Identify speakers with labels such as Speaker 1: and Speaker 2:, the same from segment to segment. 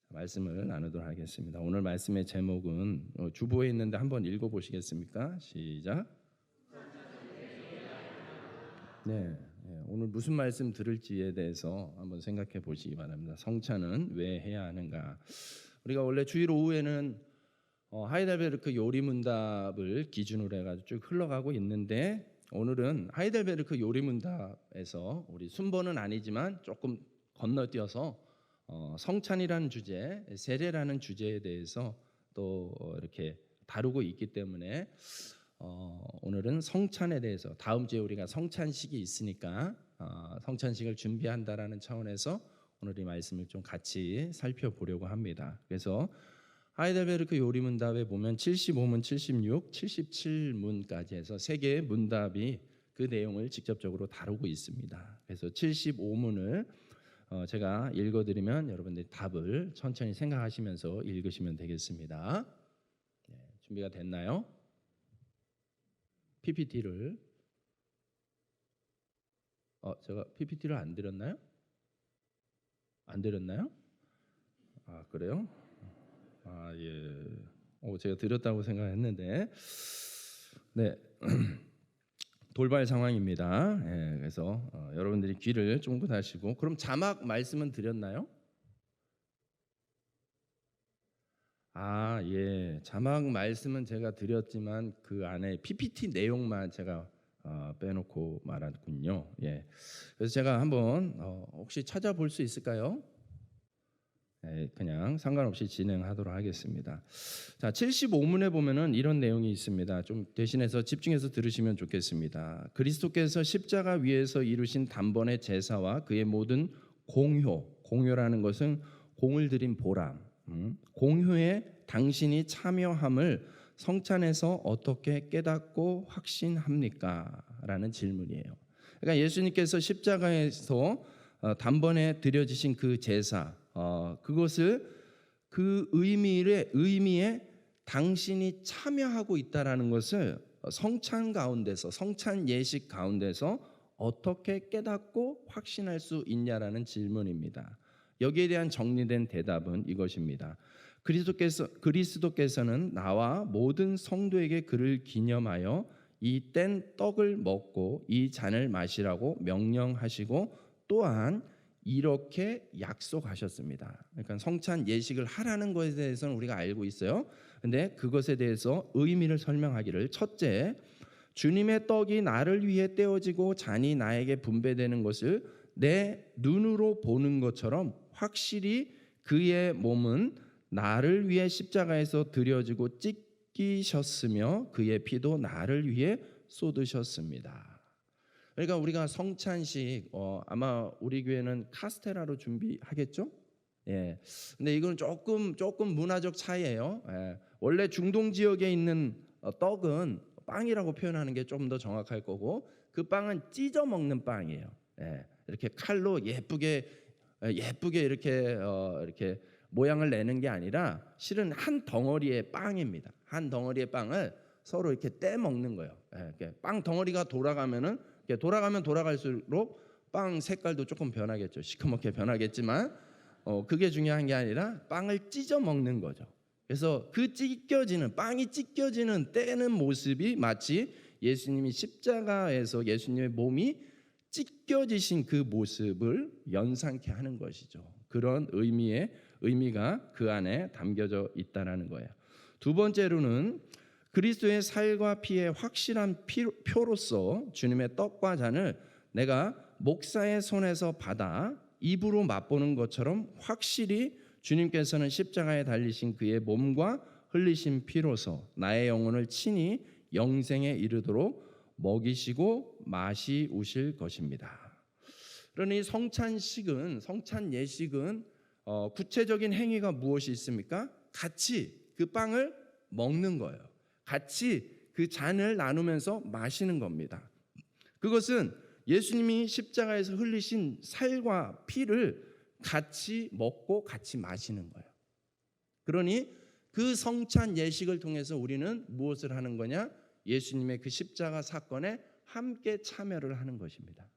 Speaker 1: 말씀을 나누도록 하겠습니다. 오늘 말씀의 제목은 주보에 있는데 한번 읽어보시겠습니까? 시작. 네, 오늘 무슨 말씀 들을지에 대해서 한번 생각해 보시기 바랍니다. 성찬은 왜 해야 하는가? 우리가 원래 주일 오후에는 하이델베르크 요리문답을 기준으로 해가지고 쭉 흘러가고 있는데, 오늘은 하이델베르크 요리문답에서 우리 순번은 아니지만 조금 건너뛰어서 성찬이라는 주제, 세례라는 주제에 대해서 또 이렇게 다루고 있기 때문에 오늘은 성찬에 대해서, 다음 주에 우리가 성찬식이 있으니까 성찬식을 준비한다라는 차원에서 오늘 이 말씀을 좀 같이 살펴보려고 합니다. 그래서 하이델베르크 요리문답에 보면 75문, 76, 77문까지 해서 세 개의 문답이 그 내용을 직접적으로 다루고 있습니다. 그래서 75문을 제가 읽어드리면 여러분들이 답을 천천히 생각하시면서 읽으시면 되겠습니다. 네, 준비가 됐나요? PPT를 제가 PPT를 안 드렸나요? 안 드렸나요? 아, 그래요? 아, 예. 제가 드렸다고 생각했는데, 네. 돌발 상황입니다. 예, 그래서 여러분들이 귀를 쫑긋하시고, 그럼 자막 말씀은 드렸나요? 아, 예. 자막 말씀은 제가 드렸지만 그 안에 PPT 내용만 제가 빼놓고 말았군요. 예. 그래서 제가 한번 혹시 찾아볼 수 있을까요? 예, 그냥 상관없이 진행하도록 하겠습니다. 자, 75문에 보면은 이런 내용이 있습니다. 좀 대신해서 집중해서 들으시면 좋겠습니다. 그리스도께서 십자가 위에서 이루신 단번의 제사와 그의 모든 공효라는 것은 공을 들인 보람, 공효에 당신이 참여함을 성찬에서 어떻게 깨닫고 확신합니까? 라는 질문이에요. 그러니까 예수님께서 십자가에서 단번에 드려지신 그 제사, 그것을 그 의미에 당신이 참여하고 있다라는 것을 성찬 가운데서, 성찬 예식 가운데서 어떻게 깨닫고 확신할 수 있냐라는 질문입니다. 여기에 대한 정리된 대답은 이것입니다. 그리스도께서는 나와 모든 성도에게 그를 기념하여 이 뗀 떡을 먹고 이 잔을 마시라고 명령하시고 또한 이렇게 약속하셨습니다. 그러니까 성찬 예식을 하라는 것에 대해서는 우리가 알고 있어요. 근데 그것에 대해서 의미를 설명하기를, 첫째, 주님의 떡이 나를 위해 떼어지고 잔이 나에게 분배되는 것을 내 눈으로 보는 것처럼 확실히 그의 몸은 나를 위해 십자가에서 드려지고 찢기셨으며 그의 피도 나를 위해 쏟으셨습니다. 그러니까 우리가 성찬식 아마 우리 교회는 카스테라로 준비하겠죠? 예. 근데 이건 조금 문화적 차이예요. 예. 원래 중동 지역에 있는 떡은 빵이라고 표현하는 게 좀 더 정확할 거고, 그 빵은 찢어 먹는 빵이에요. 예. 이렇게 칼로 예쁘게 이렇게 모양을 내는 게 아니라 실은 한 덩어리의 빵입니다. 한 덩어리의 빵을 서로 이렇게 떼 먹는 거예요. 예. 빵 덩어리가 돌아가면 돌아갈수록 빵 색깔도 조금 변하겠죠. 시커멓게 변하겠지만 그게 중요한 게 아니라 빵을 찢어 먹는 거죠. 그래서 그 빵이 찢겨지는 떼는 모습이 마치 예수님이 십자가에서 예수님의 몸이 찢겨지신 그 모습을 연상케 하는 것이죠. 그런 의미가 그 안에 담겨져 있다라는 거예요. 두 번째로는 그리스도의 살과 피의 확실한 표로서 주님의 떡과 잔을 내가 목사의 손에서 받아 입으로 맛보는 것처럼 확실히 주님께서는 십자가에 달리신 그의 몸과 흘리신 피로서 나의 영혼을 친히 영생에 이르도록 먹이시고 마시우실 것입니다. 그러니 성찬 예식은 구체적인 행위가 무엇이 있습니까? 같이 그 빵을 먹는 거예요. 같이 그 잔을 나누면서 마시는 겁니다. 그것은 예수님이 십자가에서 흘리신 살과 피를 같이 먹고 같이 마시는 거예요. 그러니 그 성찬 예식을 통해서 우리는 무엇을 하는 거냐? 예수님의 그 십자가 사건에 함께 참여를 하는 것입니다.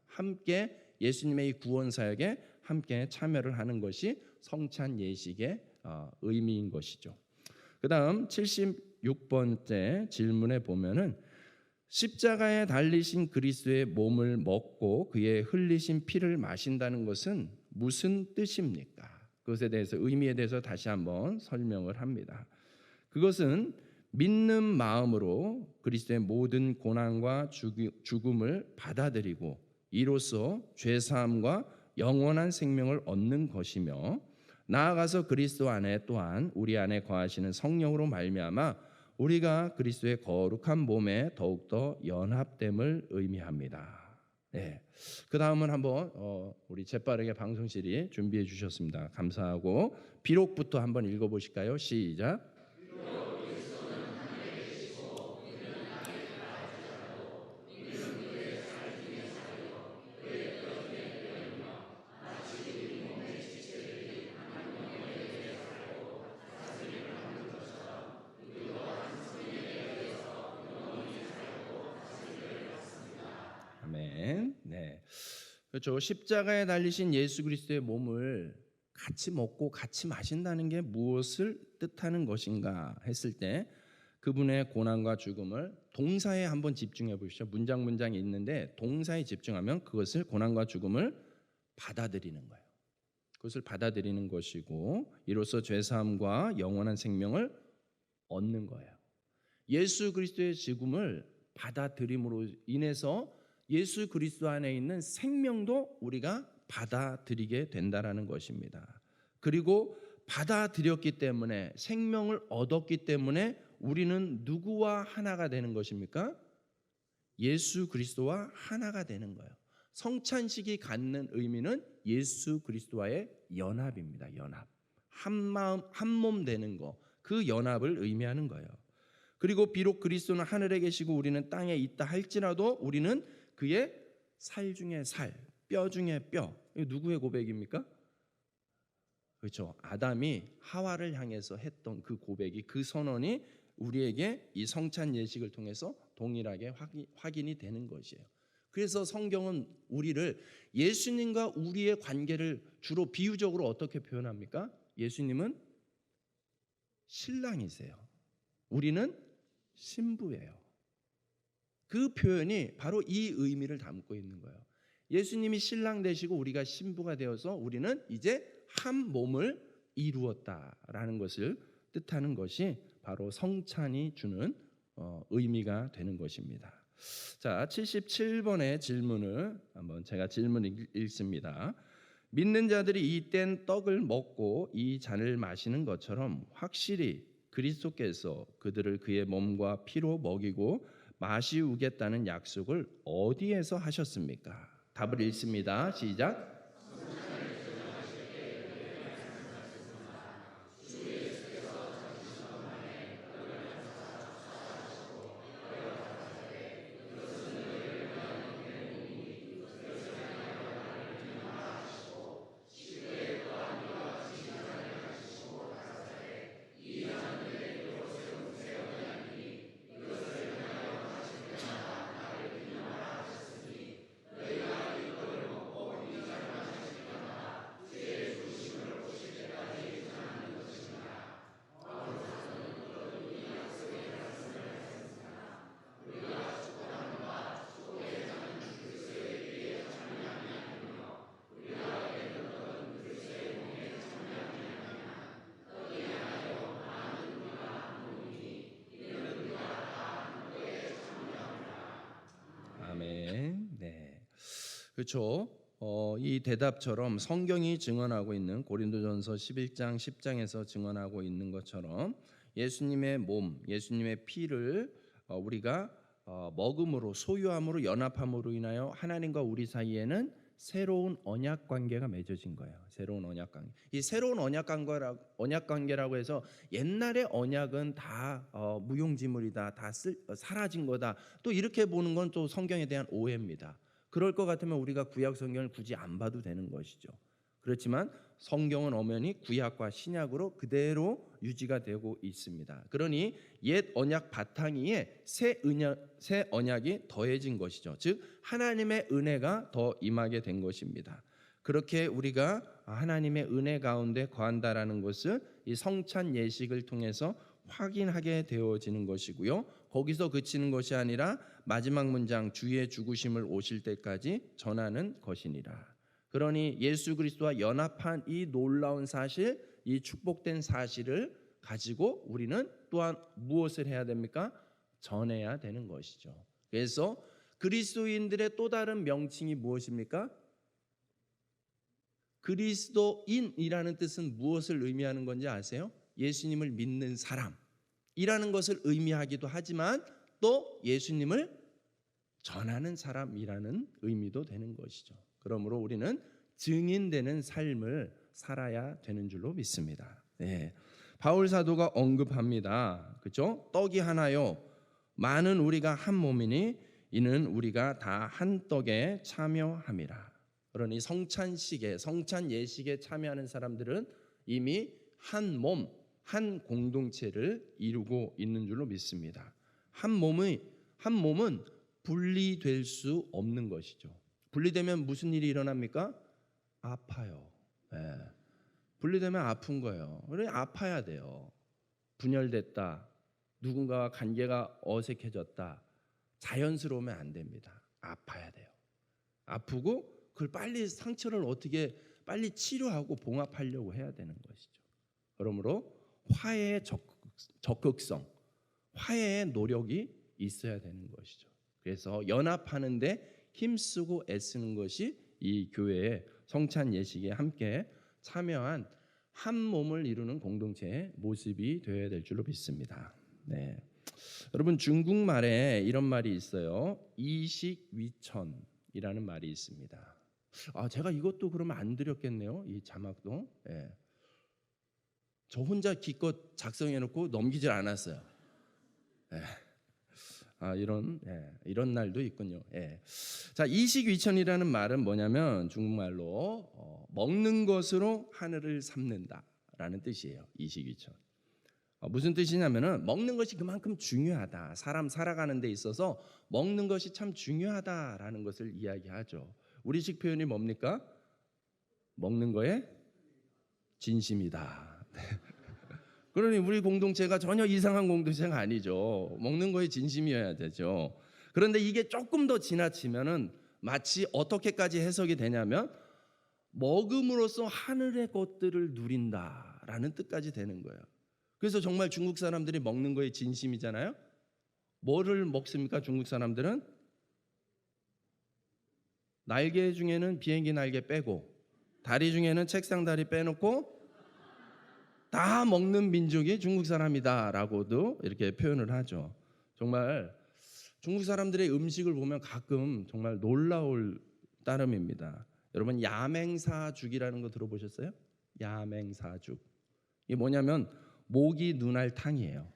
Speaker 1: 함께 예수님의 이 구원 사역에 함께 참여를 하는 것이 성찬 예식의 의미인 것이죠. 그 다음 76번째 질문에 보면은 십자가에 달리신 그리스도의 몸을 먹고 그의 흘리신 피를 마신다는 것은 무슨 뜻입니까? 그것에 대해서 의미에 대해서 다시 한번 설명을 합니다. 그것은 믿는 마음으로 그리스도의 모든 고난과 죽음을 받아들이고 이로써 죄사함과 영원한 생명을 얻는 것이며 나아가서 그리스도 안에 또한 우리 안에 거하시는 성령으로 말미암아 우리가 그리스도의 거룩한 몸에 더욱더 연합됨을 의미합니다. 네. 그 다음은 한번 우리 재빠르게 방송실이 준비해 주셨습니다. 감사하고 비록부터 한번 읽어보실까요? 시작. 아멘. 네. 그렇죠. 십자가에 달리신 예수 그리스도의 몸을 같이 먹고 같이 마신다는 게 무엇을 뜻하는 것인가 했을 때 그분의 고난과 죽음을 동사에 한번 집중해 보시죠. 문장이 있는데 동사에 집중하면 그것을 고난과 죽음을 받아들이는 거예요. 그것을 받아들이는 것이고 이로써 죄사함과 영원한 생명을 얻는 거예요. 예수 그리스도의 죽음을 받아들임으로 인해서 예수 그리스도 안에 있는 생명도 우리가 받아들이게 된다라는 것입니다. 그리고 받아들였기 때문에 생명을 얻었기 때문에 우리는 누구와 하나가 되는 것입니까? 예수 그리스도와 하나가 되는 거예요. 성찬식이 갖는 의미는 예수 그리스도와의 연합입니다. 연합. 한 마음 한 몸 되는 거. 그 연합을 의미하는 거예요. 그리고 비록 그리스도는 하늘에 계시고 우리는 땅에 있다 할지라도 우리는 그의 살 중에 살, 뼈 중에 뼈. 이거 누구의 고백입니까? 그렇죠. 아담이 하와를 향해서 했던 그 고백이 그 선언이 우리에게 이 성찬 예식을 통해서 동일하게 확인이 되는 것이에요. 그래서 성경은 우리를 예수님과 우리의 관계를 주로 비유적으로 어떻게 표현합니까? 예수님은 신랑이세요. 우리는 신부예요. 그 표현이 바로 이 의미를 담고 있는 거예요. 예수님이 신랑 되시고 우리가 신부가 되어서 우리는 이제 한 몸을 이루었다라는 것을 뜻하는 것이 바로 성찬이 주는 의미가 되는 것입니다. 자, 77번의 질문을 한번 제가 질문을 읽습니다. 믿는 자들이 이 땐 떡을 먹고 이 잔을 마시는 것처럼 확실히 그리스도께서 그들을 그의 몸과 피로 먹이고 마시우겠다는 약속을 어디에서 하셨습니까? 답을 읽습니다. 시작. 아멘. 네. 그렇죠. 이 대답처럼 성경이 증언하고 있는 고린도전서 11장 10장에서 증언하고 있는 것처럼 예수님의 몸, 예수님의 피를 우리가 먹음으로 소유함으로 연합함으로 인하여 하나님과 우리 사이에는 새로운 언약 관계가 맺어진 거예요. 새로운 언약 관계. 이 새로운 언약 관계라고 해서 옛날의 언약은 다 무용지물이다, 다 사라진 거다. 또 이렇게 보는 건 또 성경에 대한 오해입니다. 그럴 것 같으면 우리가 구약 성경을 굳이 안 봐도 되는 것이죠. 그렇지만 성경은 엄연히 구약과 신약으로 그대로 유지가 되고 있습니다. 그러니 옛 언약 바탕 위에 새 언약이 더해진 것이죠. 즉 하나님의 은혜가 더 임하게 된 것입니다. 그렇게 우리가 하나님의 은혜 가운데 거한다라는 것을 이 성찬 예식을 통해서 확인하게 되어지는 것이고요. 거기서 그치는 것이 아니라 마지막 문장 주의 죽으심을 오실 때까지 전하는 것이니라. 그러니 예수 그리스도와 연합한 이 놀라운 사실, 이 축복된 사실을 가지고 우리는 또한 무엇을 해야 됩니까? 전해야 되는 것이죠. 그래서 그리스도인들의 또 다른 명칭이 무엇입니까? 그리스도인이라는 뜻은 무엇을 의미하는 건지 아세요? 예수님을 믿는 사람이라는 것을 의미하기도 하지만 또 예수님을 전하는 사람이라는 의미도 되는 것이죠. 그러므로 우리는 증인되는 삶을 살아야 되는 줄로 믿습니다. 네. 바울 사도가 언급합니다. 그렇죠? 떡이 하나요 많은 우리가 한 몸이니 이는 우리가 다 한 떡에 참여함이라. 그러니 성찬식에 성찬 예식에 참여하는 사람들은 이미 한 몸, 한 공동체를 이루고 있는 줄로 믿습니다. 한 몸은 분리될 수 없는 것이죠. 분리되면 무슨 일이 일어납니까? 아파요. 네. 분리되면 아픈 거예요. 그래 아파야 돼요. 분열됐다. 누군가와 관계가 어색해졌다. 자연스러우면 안 됩니다. 아파야 돼요. 아프고 그걸 빨리 상처를 어떻게 빨리 치료하고 봉합하려고 해야 되는 것이죠. 그러므로 화해의 적극성, 화해의 노력이 있어야 되는 것이죠. 그래서 연합하는데 힘쓰고 애쓰는 것이 이 교회의 성찬 예식에 함께 참여한 한 몸을 이루는 공동체의 모습이 되어야 될 줄로 믿습니다. 네. 여러분 중국 말에 이런 말이 있어요. 이식위천이라는 말이 있습니다. 제가 이것도 그러면 안 드렸겠네요. 이 자막도. 네. 저 혼자 기껏 작성해놓고 넘기질 않았어요. 네. 이런 날도 있군요. 예. 자, 이식위천이라는 말은 뭐냐면 중국말로 먹는 것으로 하늘을 삼는다라는 뜻이에요. 이식위천. 무슨 뜻이냐면은 먹는 것이 그만큼 중요하다. 사람 살아가는 데 있어서 먹는 것이 참 중요하다라는 것을 이야기하죠. 우리식 표현이 뭡니까? 먹는 거에 진심이다. 그러니 우리 공동체가 전혀 이상한 공동체가 아니죠. 먹는 거에 진심이어야 되죠. 그런데 이게 조금 더 지나치면은 마치 어떻게까지 해석이 되냐면 먹음으로써 하늘의 것들을 누린다라는 뜻까지 되는 거예요. 그래서 정말 중국 사람들이 먹는 거에 진심이잖아요. 뭐를 먹습니까? 중국 사람들은 날개 중에는 비행기 날개 빼고 다리 중에는 책상 다리 빼놓고 다 먹는 민족이 중국 사람이다라고도 이렇게 표현을 하죠. 정말 중국 사람들의 음식을 보면 가끔 정말 놀라울 따름입니다. 여러분 야맹사죽이라는 거 들어보셨어요? 야맹사죽. 이게 뭐냐면 모기 눈알탕이에요.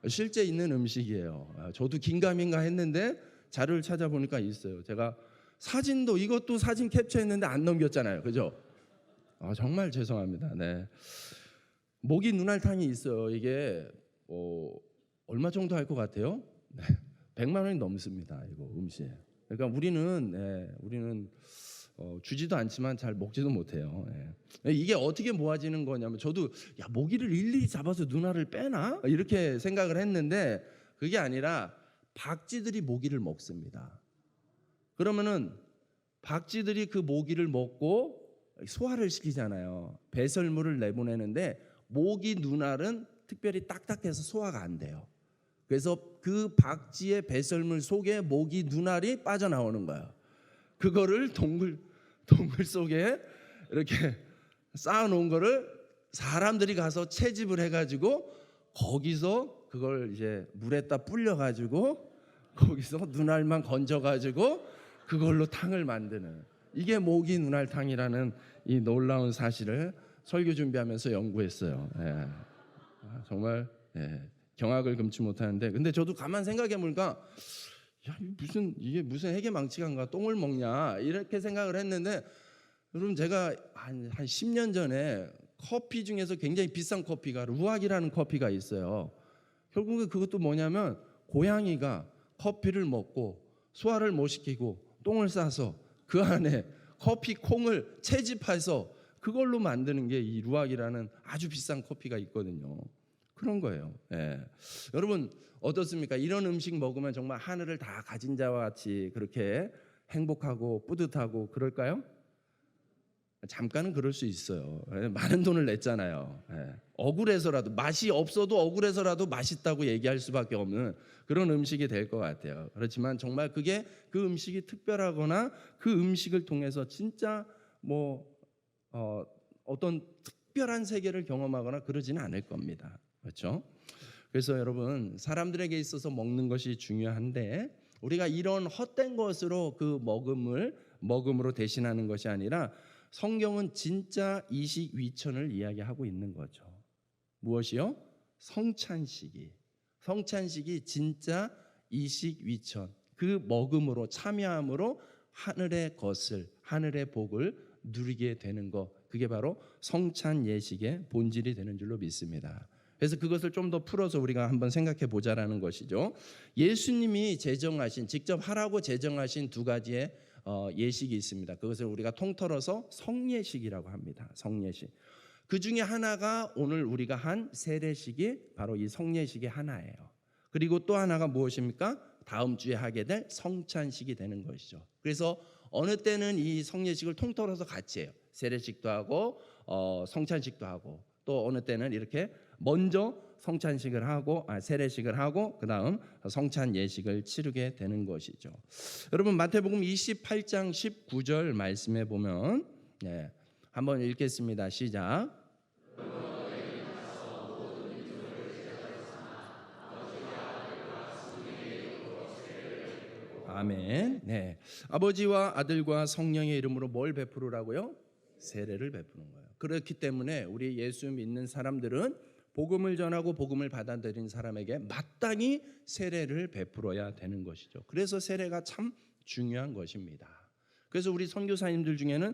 Speaker 1: 실제 있는 음식이에요. 저도 긴가민가 했는데 자료를 찾아보니까 있어요. 제가 사진도 이것도 사진 캡처했는데 안 넘겼잖아요. 그죠? 정말 죄송합니다. 네. 모기 눈알탕이 있어요. 이게 얼마 정도 할 것 같아요? 네. 100만 원이 넘습니다. 이거 음식. 그러니까 우리는 주지도 않지만 잘 먹지도 못해요. 네. 이게 어떻게 모아지는 거냐면 저도 모기를 일일이 잡아서 눈알을 빼나 이렇게 생각을 했는데 그게 아니라 박쥐들이 모기를 먹습니다. 그러면은 박쥐들이 그 모기를 먹고 소화를 시키잖아요. 배설물을 내보내는데 모기 눈알은 특별히 딱딱해서 소화가 안 돼요. 그래서 그 박쥐의 배설물 속에 모기 눈알이 빠져나오는 거예요. 그거를 동굴 속에 이렇게 쌓아놓은 거를 사람들이 가서 채집을 해가지고 거기서 그걸 이제 물에다 불려가지고 거기서 눈알만 건져가지고 그걸로 탕을 만드는 이게 모기 눈알탕이라는 이 놀라운 사실을 설교 준비하면서 연구했어요. 정말 경악을 금치 못하는데 근데 저도 가만 생각해 보니까 이게 무슨 해계 망치간가 똥을 먹냐 이렇게 생각을 했는데 여러분 제가 한 10년 전에 커피 중에서 굉장히 비싼 커피가 루악이라는 커피가 있어요. 결국에 그것도 뭐냐면 고양이가 커피를 먹고 소화를 못 시키고 똥을 싸서 그 안에 커피 콩을 채집해서 그걸로 만드는 게 이 루악이라는 아주 비싼 커피가 있거든요. 그런 거예요. 예. 여러분 어떻습니까? 이런 음식 먹으면 정말 하늘을 다 가진 자와 같이 그렇게 행복하고 뿌듯하고 그럴까요? 잠깐은 그럴 수 있어요. 예, 많은 돈을 냈잖아요. 예. 억울해서라도 맛이 없어도 억울해서라도 맛있다고 얘기할 수밖에 없는 그런 음식이 될 것 같아요. 그렇지만 정말 그게 그 음식이 특별하거나 그 음식을 통해서 진짜 어떤 특별한 세계를 경험하거나 그러지는 않을 겁니다. 그렇죠? 그래서 여러분 사람들에게 있어서 먹는 것이 중요한데 우리가 이런 헛된 것으로 그 먹음으로 대신하는 것이 아니라 성경은 진짜 이식 위천을 이야기하고 있는 거죠. 무엇이요? 성찬식이 진짜 이식 위천, 그 먹음으로 참여함으로 하늘의 것을, 하늘의 복을 누리게 되는 것, 그게 바로 성찬 예식의 본질이 되는 줄로 믿습니다. 그래서 그것을 좀 더 풀어서 우리가 한번 생각해 보자라는 것이죠. 예수님이 직접 하라고 제정하신 두 가지의 예식이 있습니다. 그것을 우리가 통틀어서 성예식이라고 합니다. 성예식. 그 중에 하나가 오늘 우리가 한 세례식이 바로 이 성예식의 하나예요. 그리고 또 하나가 무엇입니까? 다음 주에 하게 될 성찬식이 되는 것이죠. 그래서 어느 때는 이 성예식을 통틀어서 같이 해요. 세례식도 하고 성찬식도 하고, 또 어느 때는 이렇게 먼저 성찬식을 하고 세례식을 하고 그다음 성찬 예식을 치르게 되는 것이죠. 여러분 마태복음 28장 19절 말씀에 보면 한번 읽겠습니다. 시작. 아멘. 네. 아버지와 아들과 성령의 이름으로 뭘 베푸라고요? 세례를 베푸는 거예요. 그렇기 때문에 우리 예수 믿는 사람들은 복음을 전하고 복음을 받아들인 사람에게 마땅히 세례를 베풀어야 되는 것이죠. 그래서 세례가 참 중요한 것입니다. 그래서 우리 선교사님들 중에는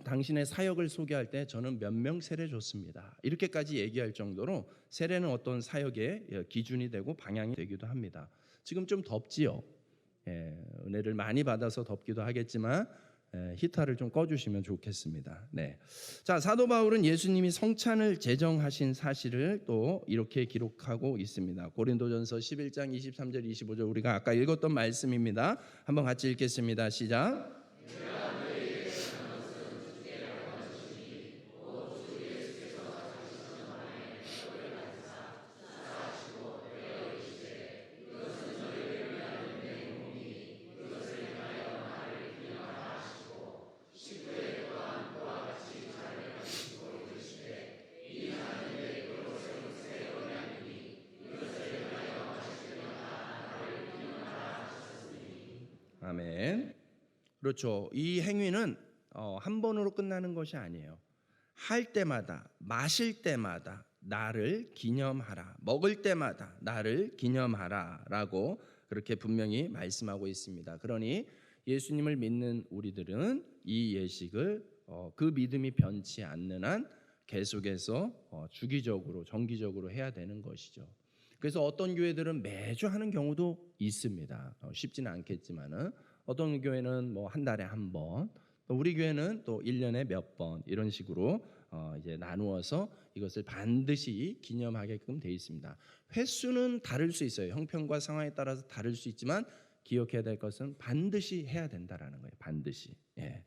Speaker 1: 당신의 사역을 소개할 때 저는 몇 명 세례 줬습니다, 이렇게까지 얘기할 정도로 세례는 어떤 사역의 기준이 되고 방향이 되기도 합니다. 지금 좀 덥지요. 은혜를 많이 받아서 덥기도 하겠지만 히터를 좀 꺼주시면 좋겠습니다. 네. 자, 사도 바울은 예수님이 성찬을 제정하신 사실을 또 이렇게 기록하고 있습니다. 고린도전서 11장 23절 25절 우리가 아까 읽었던 말씀입니다. 한번 같이 읽겠습니다. 시작. 아멘. 그렇죠. 이 행위는 한 번으로 끝나는 것이 아니에요. 할 때마다, 마실 때마다 나를 기념하라, 먹을 때마다 나를 기념하라라고 그렇게 분명히 말씀하고 있습니다. 그러니 예수님을 믿는 우리들은 이 예식을 그 믿음이 변치 않는 한 계속해서 주기적으로 정기적으로 해야 되는 것이죠. 그래서 어떤 교회들은 매주 하는 경우도 있습니다. 쉽지는 않겠지만은 어떤 교회는 뭐 한 달에 한 번, 또 우리 교회는 또 1년에 몇 번 이런 식으로 이제 나누어서 이것을 반드시 기념하게끔 되어 있습니다. 횟수는 다를 수 있어요. 형편과 상황에 따라서 다를 수 있지만 기억해야 될 것은 반드시 해야 된다라는 거예요. 반드시. 예.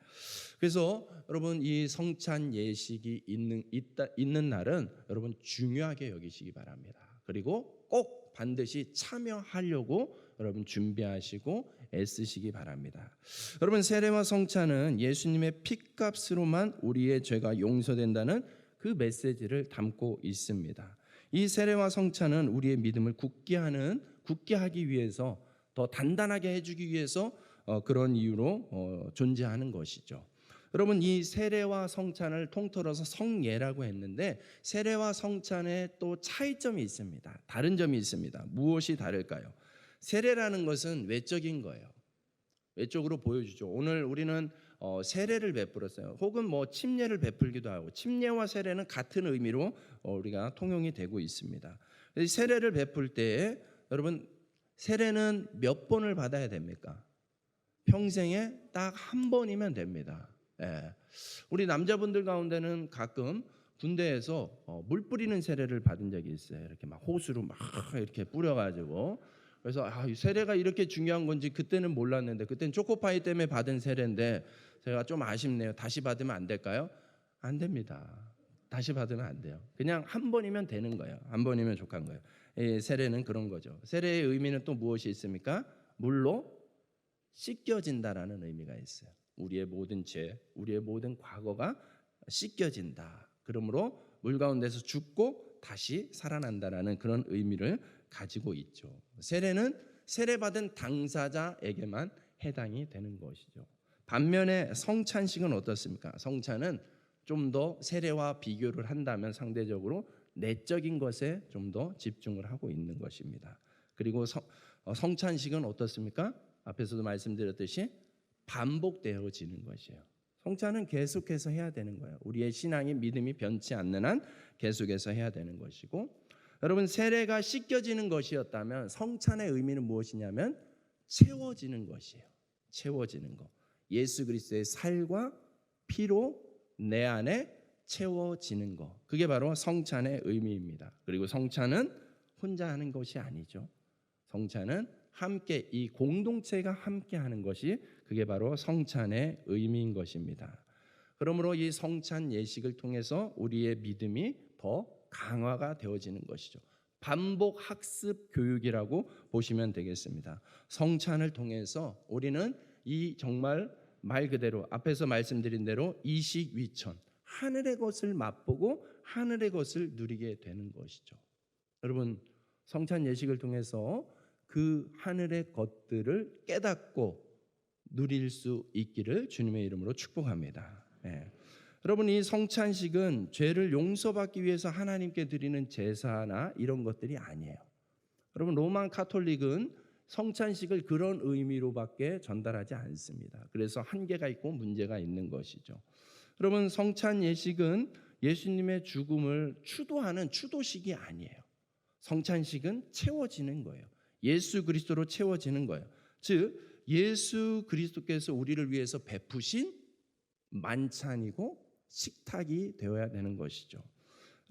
Speaker 1: 그래서 여러분 이 성찬 예식이 있는 날은 여러분 중요하게 여기시기 바랍니다. 그리고 꼭 반드시 참여하려고 여러분 준비하시고 애쓰시기 바랍니다. 여러분 세례와 성찬은 예수님의 피값으로만 우리의 죄가 용서된다는 그 메시지를 담고 있습니다. 이 세례와 성찬은 우리의 믿음을 굳게 하기 위해서, 더 단단하게 해주기 위해서 그런 이유로 존재하는 것이죠. 여러분 이 세례와 성찬을 통틀어서 성예라고 했는데 세례와 성찬에 또 차이점이 있습니다. 다른 점이 있습니다. 무엇이 다를까요? 세례라는 것은 외적인 거예요. 외적으로 보여주죠. 오늘 우리는 세례를 베풀었어요. 혹은 뭐 침례를 베풀기도 하고, 침례와 세례는 같은 의미로 우리가 통용이 되고 있습니다. 세례를 베풀 때 여러분 세례는 몇 번을 받아야 됩니까? 평생에 딱 한 번이면 됩니다. 예. 우리 남자분들 가운데는 가끔 군대에서 물 뿌리는 세례를 받은 적이 있어요. 이렇게 막 호수로 막 이렇게 뿌려가지고. 그래서 이 세례가 이렇게 중요한 건지 그때는 몰랐는데, 그때는 초코파이 때문에 받은 세례인데 제가 좀 아쉽네요. 다시 받으면 안 될까요? 안 됩니다. 다시 받으면 안 돼요. 그냥 한 번이면 되는 거예요. 한 번이면 족한 거예요. 세례는 그런 거죠. 세례의 의미는 또 무엇이 있습니까? 물로 씻겨진다라는 의미가 있어요. 우리의 모든 죄, 우리의 모든 과거가 씻겨진다. 그러므로 물 가운데서 죽고 다시 살아난다라는 그런 의미를 가지고 있죠. 세례는 세례받은 당사자에게만 해당이 되는 것이죠. 반면에 성찬식은 어떻습니까? 성찬은 좀 더 세례와 비교를 한다면 상대적으로 내적인 것에 좀 더 집중을 하고 있는 것입니다. 그리고 성찬식은 어떻습니까? 앞에서도 말씀드렸듯이 반복되어지는 것이에요. 성찬은 계속해서 해야 되는 거예요. 우리의 신앙이 믿음이 변치 않는 한 계속해서 해야 되는 것이고, 여러분 세례가 씻겨지는 것이었다면 성찬의 의미는 무엇이냐면 채워지는 것이에요. 채워지는 것. 예수 그리스도의 살과 피로 내 안에 채워지는 것. 그게 바로 성찬의 의미입니다. 그리고 성찬은 혼자 하는 것이 아니죠. 성찬은 함께, 이 공동체가 함께 하는 것이 그게 바로 성찬의 의미인 것입니다. 그러므로 이 성찬 예식을 통해서 우리의 믿음이 더 강화가 되어지는 것이죠. 반복 학습 교육이라고 보시면 되겠습니다. 성찬을 통해서 우리는 이 정말 말 그대로 앞에서 말씀드린 대로 이식위천, 하늘의 것을 맛보고 하늘의 것을 누리게 되는 것이죠. 여러분 성찬 예식을 통해서 그 하늘의 것들을 깨닫고 누릴 수 있기를 주님의 이름으로 축복합니다. 여러분 이 성찬식은 죄를 용서받기 위해서 하나님께 드리는 제사나 이런 것들이 아니에요. 여러분 로만 카톨릭은 성찬식을 그런 의미로밖에 전달하지 않습니다. 그래서 한계가 있고 문제가 있는 것이죠. 여러분 성찬 예식은 예수님의 죽음을 추도하는 추도식이 아니에요. 성찬식은 채워지는 거예요. 예수 그리스도로 채워지는 거예요. 즉 예수 그리스도께서 우리를 위해서 베푸신 만찬이고 식탁이 되어야 되는 것이죠.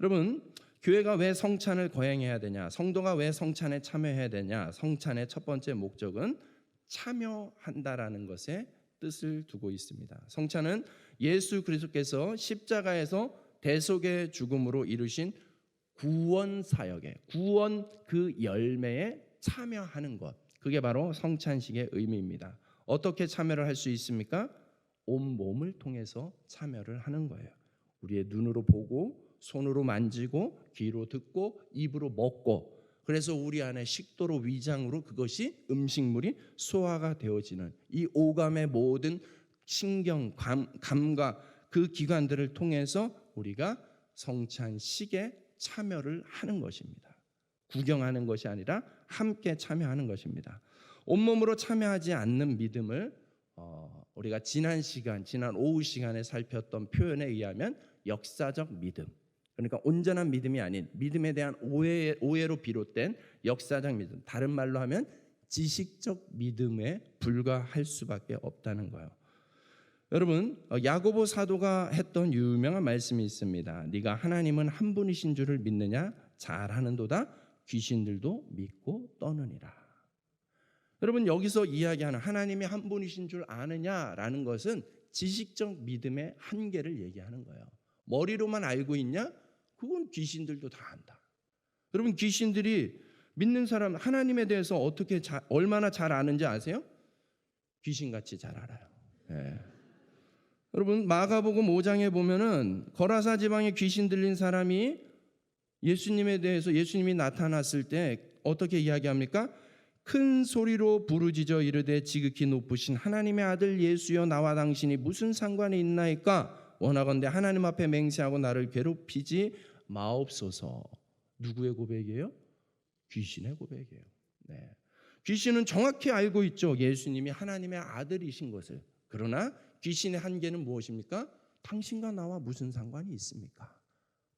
Speaker 1: 여러분 교회가 왜 성찬을 거행해야 되냐, 성도가 왜 성찬에 참여해야 되냐, 성찬의 첫 번째 목적은 참여한다라는 것에 뜻을 두고 있습니다. 성찬은 예수 그리스도께서 십자가에서 대속의 죽음으로 이루신 구원 사역에, 구원 그 열매에 참여하는 것, 그게 바로 성찬식의 의미입니다. 어떻게 참여를 할 수 있습니까? 온 몸을 통해서 참여를 하는 거예요. 우리의 눈으로 보고 손으로 만지고 귀로 듣고 입으로 먹고, 그래서 우리 안에 식도로 위장으로 그것이 음식물이 소화가 되어지는 이 오감의 모든 신경, 감각 그 기관들을 통해서 우리가 성찬식에 참여를 하는 것입니다. 구경하는 것이 아니라 함께 참여하는 것입니다. 온몸으로 참여하지 않는 믿음을 우리가 지난 오후 시간에 살폈던 표현에 의하면 역사적 믿음, 그러니까 온전한 믿음이 아닌 믿음에 대한 오해로 비롯된 역사적 믿음, 다른 말로 하면 지식적 믿음에 불과할 수밖에 없다는 거예요. 여러분 야고보 사도가 했던 유명한 말씀이 있습니다. 네가 하나님은 한 분이신 줄을 믿느냐? 잘하는도다. 귀신들도 믿고 떠느니라. 여러분 여기서 이야기하는 하나님이 한 분이신 줄 아느냐라는 것은 지식적 믿음의 한계를 얘기하는 거예요. 머리로만 알고 있냐? 그건 귀신들도 다 안다. 여러분 귀신들이 믿는 사람 하나님에 대해서 어떻게 얼마나 잘 아는지 아세요? 귀신같이 잘 알아요. 여러분 마가복음 5장에 보면은 거라사 지방에 귀신 들린 사람이 예수님에 대해서, 예수님이 나타났을 때 어떻게 이야기합니까? 큰 소리로 부르짖어 이르되 지극히 높으신 하나님의 아들 예수여, 나와 당신이 무슨 상관이 있나이까? 원하건대 하나님 앞에 맹세하고 나를 괴롭히지 마옵소서. 누구의 고백이에요? 귀신의 고백이에요. 귀신은 정확히 알고 있죠. 예수님이 하나님의 아들이신 것을. 그러나 귀신의 한계는 무엇입니까? 당신과 나와 무슨 상관이 있습니까?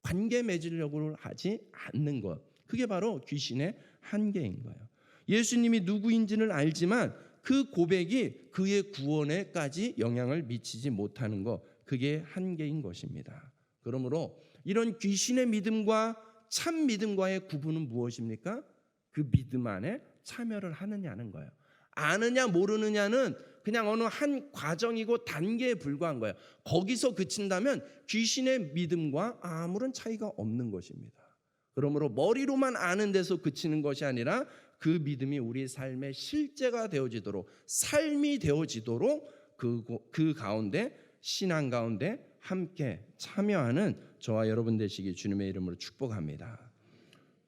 Speaker 1: 관계 맺으려고 하지 않는 것, 그게 바로 귀신의 한계인 거예요. 예수님이 누구인지는 알지만 그 고백이 그의 구원에까지 영향을 미치지 못하는 것, 그게 한계인 것입니다. 그러므로 이런 귀신의 믿음과 참 믿음과의 구분은 무엇입니까? 그 믿음 안에 참여를 하느냐는 거예요. 아느냐 모르느냐는 그냥 어느 한 과정이고 단계에 불과한 거예요. 거기서 그친다면 귀신의 믿음과 아무런 차이가 없는 것입니다. 그러므로 머리로만 아는 데서 그치는 것이 아니라 그 믿음이 우리 삶의 실제가 되어지도록, 삶이 되어지도록 그 가운데, 신앙 가운데 함께 참여하는 저와 여러분 되시기 주님의 이름으로 축복합니다.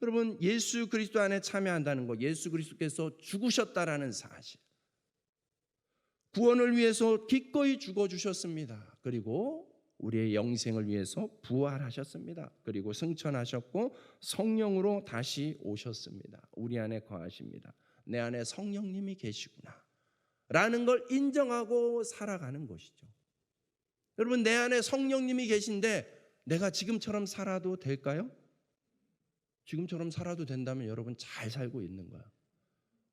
Speaker 1: 여러분, 예수 그리스도 안에 참여한다는 것, 예수 그리스도께서 죽으셨다라는 사실, 구원을 위해서 기꺼이 죽어주셨습니다. 그리고 우리의 영생을 위해서 부활하셨습니다. 그리고 승천하셨고 성령으로 다시 오셨습니다. 우리 안에 거하십니다. 내 안에 성령님이 계시구나 라는 걸 인정하고 살아가는 것이죠. 여러분, 내 안에 성령님이 계신데 내가 지금처럼 살아도 될까요? 지금처럼 살아도 된다면 여러분 잘 살고 있는 거야.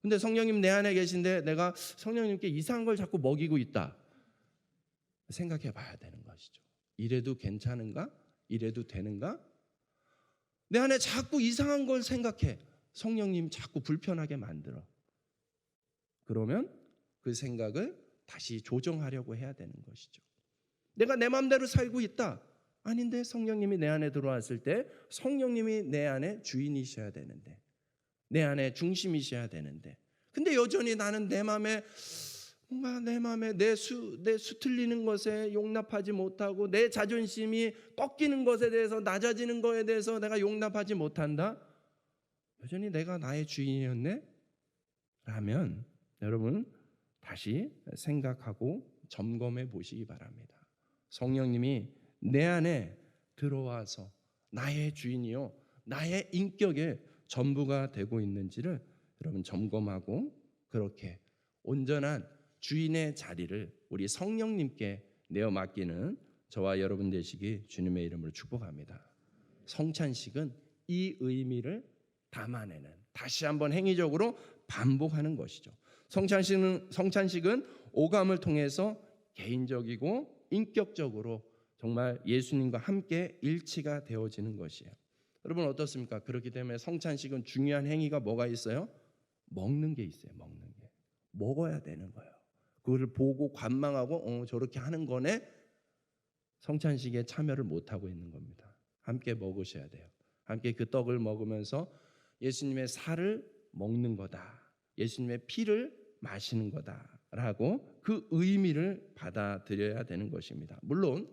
Speaker 1: 근데 성령님 내 안에 계신데 내가 성령님께 이상한 걸 자꾸 먹이고 있다. 생각해 봐야 되는 것이죠. 이래도 괜찮은가? 이래도 되는가? 내 안에 자꾸 이상한 걸 생각해. 성령님 자꾸 불편하게 만들어. 그러면 그 생각을 다시 조정하려고 해야 되는 것이죠. 내가 내 마음대로 살고 있다. 아닌데 성령님이 내 안에 들어왔을 때 성령님이 내 안에 주인이셔야 되는데, 내 안에 중심이셔야 되는데, 근데 여전히 나는 내 마음에 뭔가 내 수틀리는 것에 용납하지 못하고 내 자존심이 꺾이는 것에 대해서, 낮아지는 것에 대해서 내가 용납하지 못한다. 여전히 내가 나의 주인이었네? 라면 여러분 다시 생각하고 점검해 보시기 바랍니다. 성령님이 내 안에 들어와서 나의 주인이요, 나의 인격의 전부가 되고 있는지를 여러분 점검하고 그렇게 온전한 주인의 자리를 우리 성령님께 내어 맡기는 저와 여러분 되시기 주님의 이름으로 축복합니다. 성찬식은 이 의미를 담아내는, 다시 한번 행위적으로 반복하는 것이죠. 성찬식은 오감을 통해서 개인적이고 인격적으로 정말 예수님과 함께 일치가 되어지는 것이에요. 여러분 어떻습니까? 그렇기 때문에 성찬식은 중요한 행위가 뭐가 있어요? 먹는 게 있어요. 먹는 게. 먹어야 되는 거예요. 그걸 보고 관망하고 저렇게 하는 거네, 성찬식에 참여를 못하고 있는 겁니다. 함께 먹으셔야 돼요. 함께 그 떡을 먹으면서 예수님의 살을 먹는 거다, 예수님의 피를 마시는 거다라고 그 의미를 받아들여야 되는 것입니다. 물론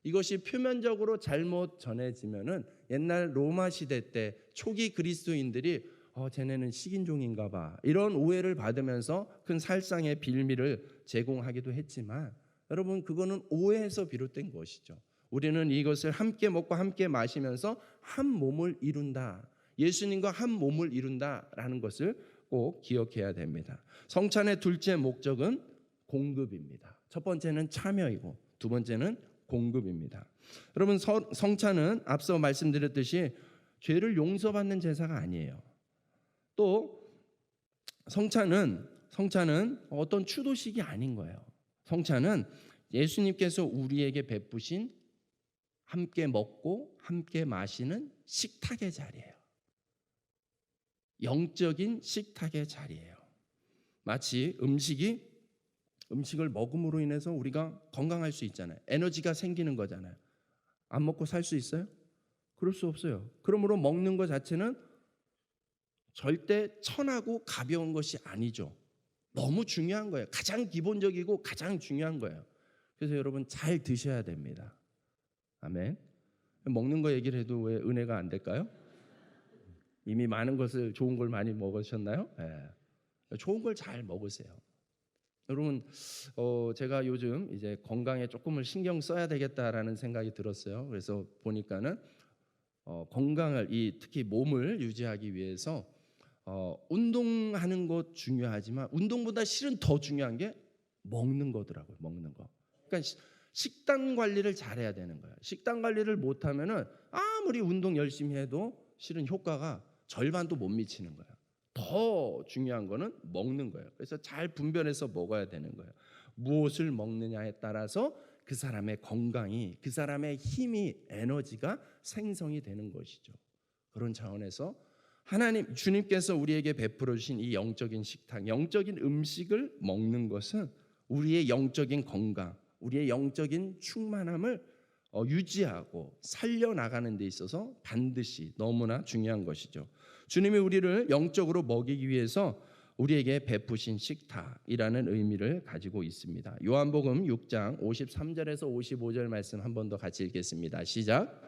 Speaker 1: 이것이 표면적으로 잘못 전해지면은 옛날 로마 시대 때 초기 그리스도인들이 쟤네는 식인종인가 봐, 이런 오해를 받으면서 큰 살상의 빌미를 제공하기도 했지만 여러분 그거는 오해에서 비롯된 것이죠. 우리는 이것을 함께 먹고 함께 마시면서 한 몸을 이룬다, 예수님과 한 몸을 이룬다라는 것을 꼭 기억해야 됩니다. 성찬의 둘째 목적은 공급입니다. 첫 번째는 참여이고 두 번째는 공급입니다. 여러분 성찬은 앞서 말씀드렸듯이 죄를 용서받는 제사가 아니에요. 또 성찬은 어떤 추도식이 아닌 거예요. 성찬은 예수님께서 우리에게 베푸신 함께 먹고 함께 마시는 식탁의 자리예요. 영적인 식탁의 자리예요. 마치 음식을 먹음으로 인해서 우리가 건강할 수 있잖아요. 에너지가 생기는 거잖아요. 안 먹고 살 수 있어요? 그럴 수 없어요. 그러므로 먹는 것 자체는 절대 천하고 가벼운 것이 아니죠. 너무 중요한 거예요. 가장 기본적이고 가장 중요한 거예요. 그래서 여러분 잘 드셔야 됩니다. 아멘. 먹는 거 얘기를 해도 왜 은혜가 안 될까요? 이미 많은 것을, 좋은 걸 많이 먹으셨나요? 네. 좋은 걸 잘 먹으세요. 여러분 제가 요즘 이제 건강에 조금을 신경 써야 되겠다라는 생각이 들었어요. 그래서 보니까는 건강을, 특히 몸을 유지하기 위해서 운동하는 것 중요하지만 운동보다 실은 더 중요한 게 먹는 거더라고요. 먹는 거. 그러니까 식단 관리를 잘해야 되는 거예요. 식단 관리를 못하면은 아무리 운동 열심히 해도 실은 효과가 절반도 못 미치는 거예요. 더 더 중요한 거는 먹는 거예요. 그래서 잘 분별해서 먹어야 되는 거예요. 무엇을 먹느냐에 따라서 그 사람의 건강이, 그 사람의 힘이, 에너지가 생성이 되는 것이죠. 그런 차원에서 하나님, 주님께서 우리에게 베풀어 주신 이 영적인 식탁, 영적인 음식을 먹는 것은 우리의 영적인 건강, 우리의 영적인 충만함을 유지하고 살려나가는 데 있어서 반드시 너무나 중요한 것이죠. 주님이 우리를 영적으로 먹이기 위해서 우리에게 베푸신 식탁이라는 의미를 가지고 있습니다. 요한복음 6장 53절에서 55절 말씀 한 번 더 같이 읽겠습니다. 시작.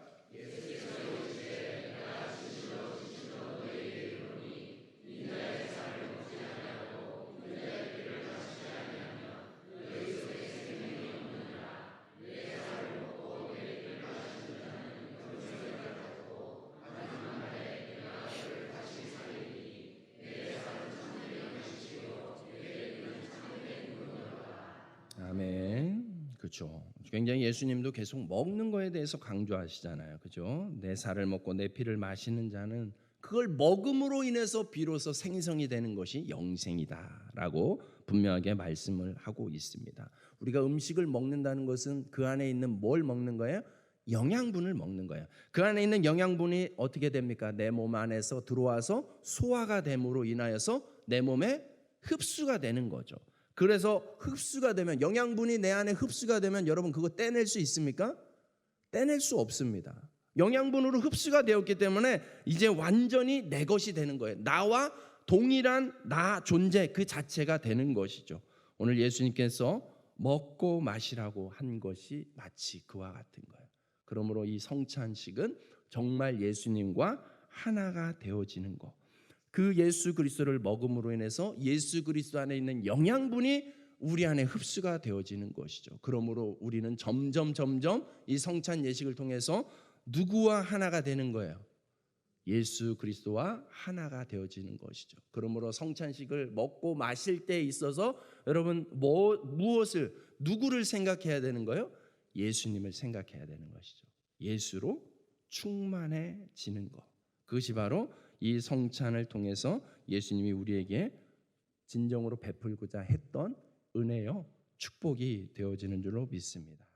Speaker 1: 아멘. 그렇죠. 굉장히 예수님도 계속 먹는 거에 대해서 강조하시잖아요. 그죠? 내 살을 먹고 내 피를 마시는 자는 그걸 먹음으로 인해서 비로소 생성이 되는 것이 영생이다라고 분명하게 말씀을 하고 있습니다. 우리가 음식을 먹는다는 것은 그 안에 있는 뭘 먹는 거예요? 영양분을 먹는 거예요. 그 안에 있는 영양분이 어떻게 됩니까? 내 몸 안에서 들어와서 소화가 됨으로 인하여서 내 몸에 흡수가 되는 거죠. 그래서 흡수가 되면, 영양분이 내 안에 흡수가 되면 여러분 그거 떼낼 수 있습니까? 떼낼 수 없습니다. 영양분으로 흡수가 되었기 때문에 이제 완전히 내 것이 되는 거예요. 나와 동일한 나 존재 그 자체가 되는 것이죠. 오늘 예수님께서 먹고 마시라고 한 것이 마치 그와 같은 거예요. 그러므로 이 성찬식은 정말 예수님과 하나가 되어지는 것, 그 예수 그리스도를 먹음으로 인해서 예수 그리스도 안에 있는 영양분이 우리 안에 흡수가 되어지는 것이죠. 그러므로 우리는 점점 이 성찬 예식을 통해서 누구와 하나가 되는 거예요? 예수 그리스도와 하나가 되어지는 것이죠. 그러므로 성찬식을 먹고 마실 때에 있어서 여러분 무엇을, 누구를 생각해야 되는 거예요? 예수님을 생각해야 되는 것이죠. 예수로 충만해지는 것, 그것이 바로 이 성찬을 통해서 예수님이 우리에게 진정으로 베풀고자 했던 은혜요 축복이 되어지는 줄로 믿습니다.